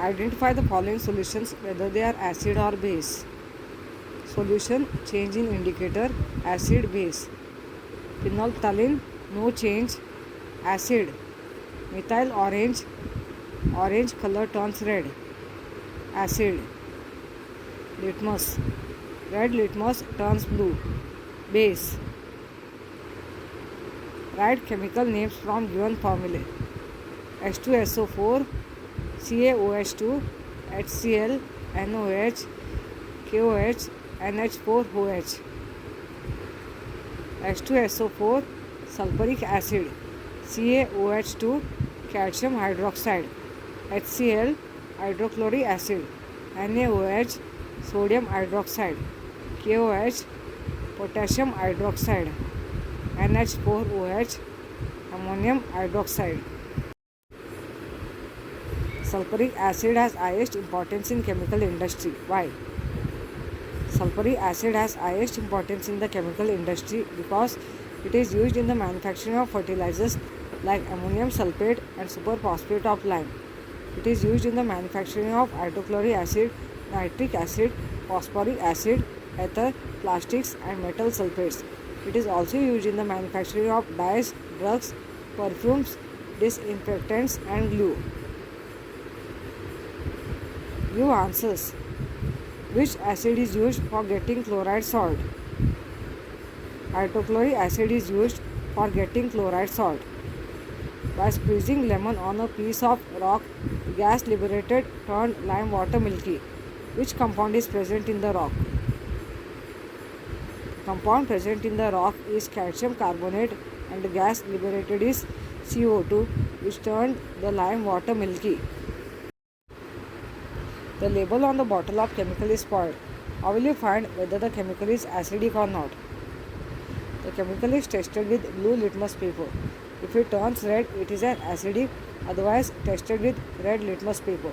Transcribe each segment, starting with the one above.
Identify the following solutions whether they are acid or base. Solution change in indicator acid base. Phenolphthalein no change acid. Methyl orange color turns red acid. Litmus red litmus turns blue base. Write chemical names from given formulae. H2SO4 CaOH2 HCl NOH KOH NH4OH. H2SO4 sulfuric acid CaOH2 calcium hydroxide HCl hydrochloric acid NaOH sodium hydroxide KOH potassium hydroxide NH4OH ammonium hydroxide. Sulfuric acid has highest importance in chemical industry. Why? Sulfuric acid has highest importance in the chemical industry because it is used in the manufacturing of fertilizers like ammonium sulfate and superphosphate of lime. It is used in the manufacturing of hydrochloric acid, nitric acid, phosphoric acid, ether, plastics and metal sulfates. It is also used in the manufacturing of dyes, drugs, perfumes, disinfectants and glue. Give answers. Which acid is used for getting chloride salt? Hydrochloric acid is used for getting chloride salt. By squeezing lemon on a piece of rock, gas liberated turned lime water milky. Which compound is present in the rock? The compound present in the rock is calcium carbonate and the gas liberated is CO2, which turned the lime water milky. The label on the bottle of chemical is spoiled. How will you find whether the chemical is acidic or not? The chemical is tested with blue litmus paper. If it turns red, it is an acidic, otherwise tested with red litmus paper.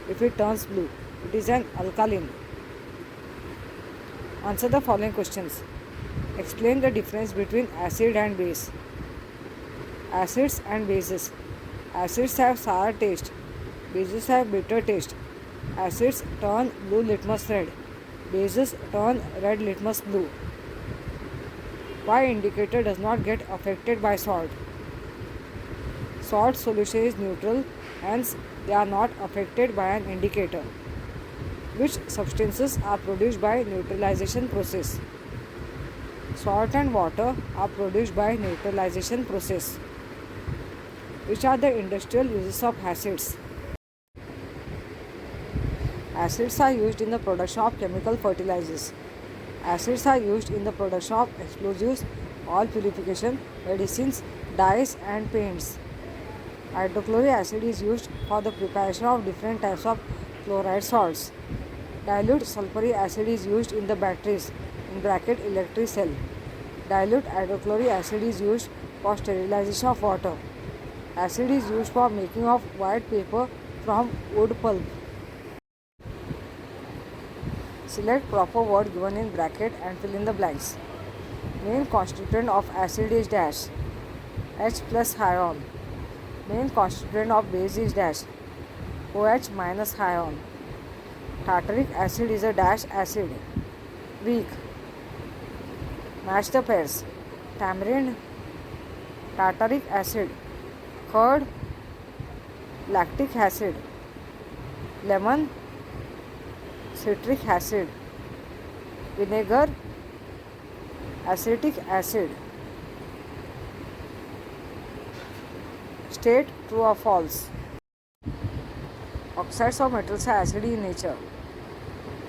If it turns blue, it is an alkaline. Answer the following questions. Explain the difference between acid and base. Acids and bases. Acids have sour taste. Bases have bitter taste. Acids turn blue litmus red. Bases turn red litmus blue. Why indicator does not get affected by salt? Salt solution is neutral, hence they are not affected by an indicator. Which substances are produced by neutralization process? Salt and water are produced by neutralization process. Which are the industrial uses of acids? Acids are used in the production of chemical fertilizers. Acids are used in the production of explosives, oil purification, medicines, dyes and paints. Hydrochloric acid is used for the preparation of different types of chloride salts. Dilute sulfuric acid is used in the batteries (electric cell). Dilute hydrochloric acid is used for sterilization of water. Acid is used for making of white paper from wood pulp. Select proper word given in bracket and fill in the blanks. Main constituent of acid is dash. H plus ion. Main constituent of base is dash. OH minus ion. Tartaric acid is a dash acid. Weak. Match the pairs. Tamarind, tartaric acid. Curd, lactic acid. Lemon, citric acid. Vinegar, acetic acid. State true or false. Oxides of metals are acidic in nature.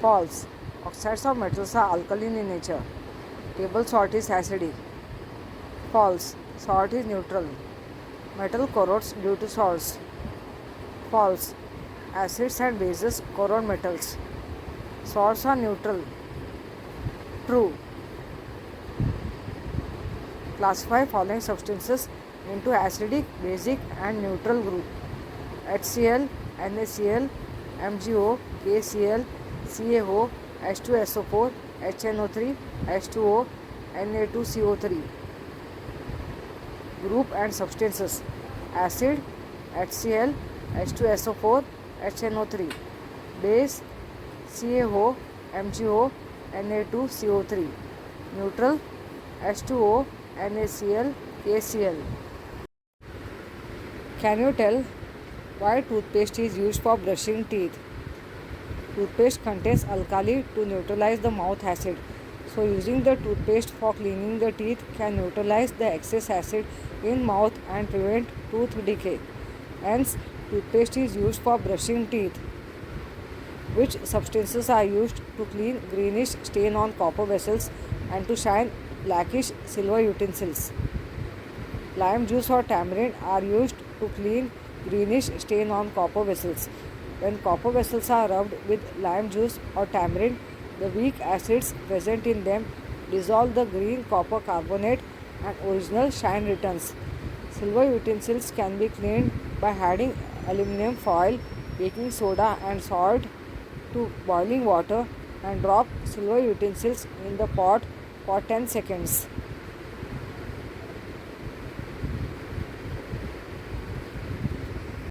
False. Oxides of metals are alkaline in nature. Table salt is acidic. False. Salt is neutral. Metal corrodes due to salts. False. Acids and bases corrode metals. Salts are neutral. True. Classify following substances into acidic, basic and neutral group. HCl, NaCl, MgO, KCl, CaO, H2SO4, HNO3, H2O, Na2CO3. Group and substances: acid, HCl, H2SO4, HNO3. Base CaO, MgO, Na2CO3. Neutral H2O, NaCl, KCl. Can you tell why toothpaste is used for brushing teeth? Toothpaste contains alkali to neutralize the mouth acid. So using the toothpaste for cleaning the teeth can neutralize the excess acid in mouth and prevent tooth decay. Hence, toothpaste is used for brushing teeth. Which substances are used to clean greenish stain on copper vessels and to shine blackish silver utensils? Lime juice or tamarind are used to clean greenish stain on copper vessels. When copper vessels are rubbed with lime juice or tamarind, the weak acids present in them dissolve the green copper carbonate and original shine returns. Silver utensils can be cleaned by adding aluminum foil, baking soda and salt to boiling water and drop silver utensils in the pot for 10 seconds.